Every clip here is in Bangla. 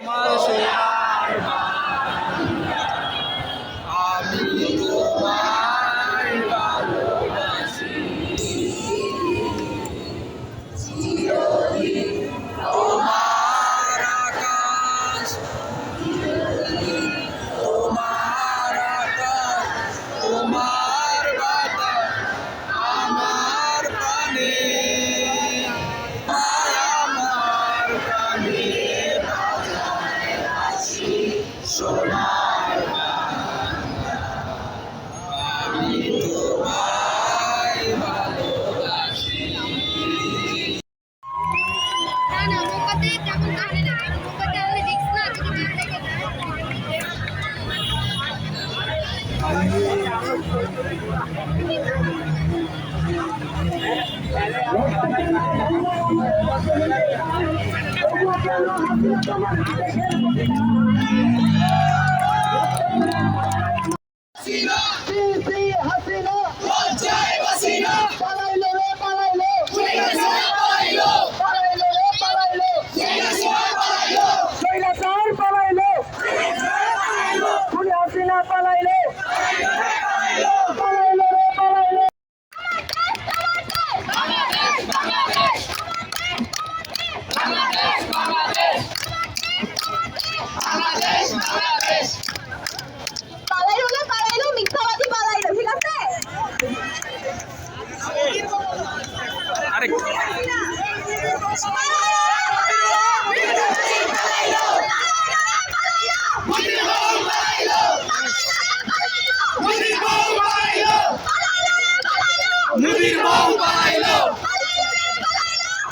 আমার সোনার আমি তোমায় ভালোবাসি চিরদিন তোমার আকাশ তোমার আকাশ তোমার বাতাস আমার প্রাণে আমার প্রাণে সোনার আমি তোমায় ভালোবাসি।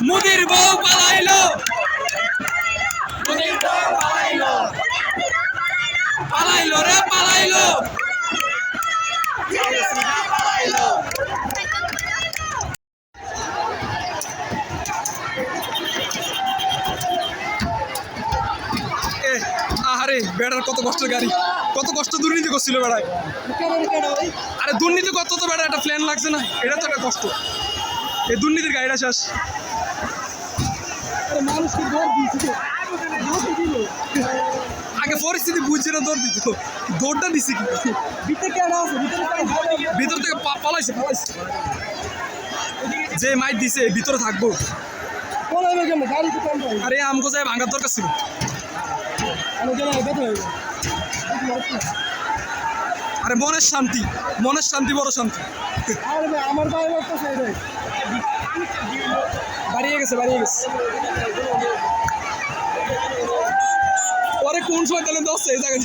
মুদির বউ পালাইলো পালাইলো রে পালাইলো আরে বেড়ার কত কষ্টের গাড়ি কত কষ্ট দুর্নীতি করছিল বেড়ায় আরে দুর্নীতি কত তো বেড়া একটা প্ল্যান লাগছে না এটা তো একটা কষ্ট এই দুর্নীতির গাড়িটা শেষ আগে পরিস্থিতি বুঝছে না দৌড় দিত দৌড়টা দিছে কি ভিতর থেকে পালাইছে যে মাইট দিছে ভিতরে থাকবো আরে আমগো যায় ভাঙার দরকার ছিল আরে মনের শান্তি বড় শান্তি আমার বাড়িয়ে গেছে পরে কোন সময় তাহলে দশ এই জায়গায়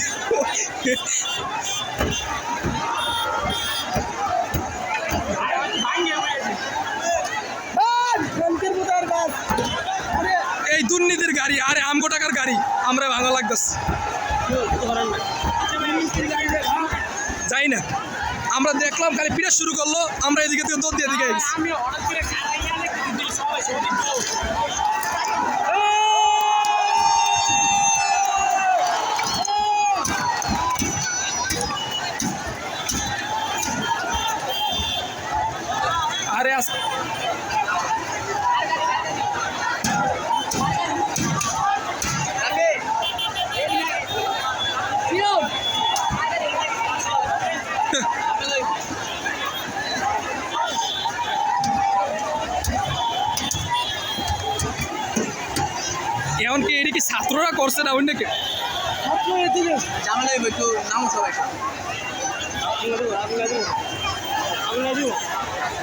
এই দুর্নীতির গাড়ি আরে আমগো টাকার গাড়ি আমরা ভাঙা লাগতেছে যাই না আমরা দেখলাম খালি পিড়া শুরু করলো আমরা এদিকে থেকে দৌড় দিয়ে দিকে আরে এমনকি এটি কি ছাত্ররা করছে না অন্যকে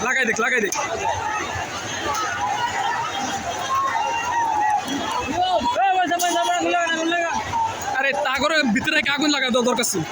লাগাই দেখ আরে তাগরে ভিতরে আগুন লাগা দেওয়া দরকার ছিল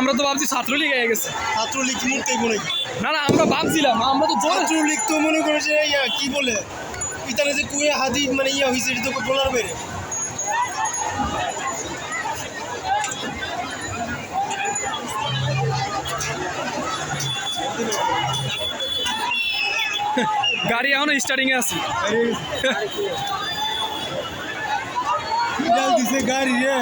আমরা তো ভাবছি ছাত্রলীগ হয়ে গেছে। ছাত্রলীগ কি মুহূর্তেই মনে না না আমরা ভাবছিলাম, আমরা তো জোরে ছাত্রলীগ তো মনে করে যে কি বলে পিতারে যে কুয়ে হাদি মানে হয়েছে এটা তো বলার বাইরে। গাড়ি এখনো স্টার্টিং এ আছে। দিছে গাড়ি রে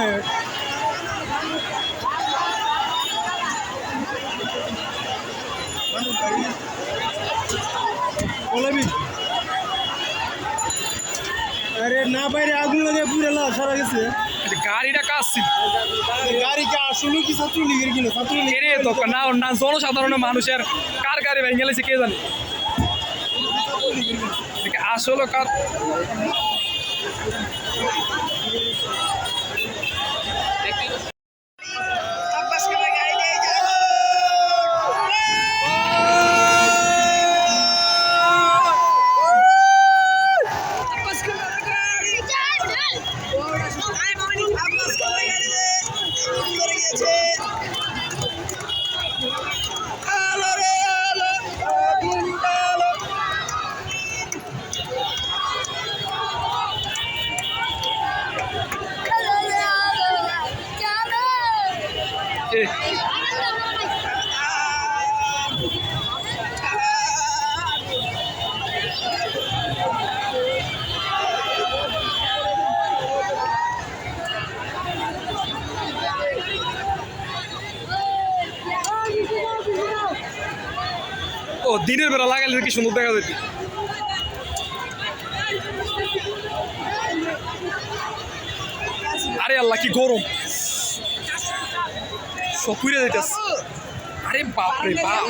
বলাবি আরে না বাইরে আগুন লাগে পুরো লাল সারা গেছে। গাড়িটা কাজ ছিল, গাড়ি কি আসলে কি ছাত্রলীগের কিনা ছাত্রলীগ এরে তো না না জনসাধারণের মানুষের কার গাড়ি ভেঙে গেলেছে কে জানে। আসলে কার ও দিনের বেলা লাগাইলে কি সুন্দর দেখা যেত। আরে আল্লাহ কি গরম, সব পুড়ে যাইতেছে। আরে বাপ রে বাপ।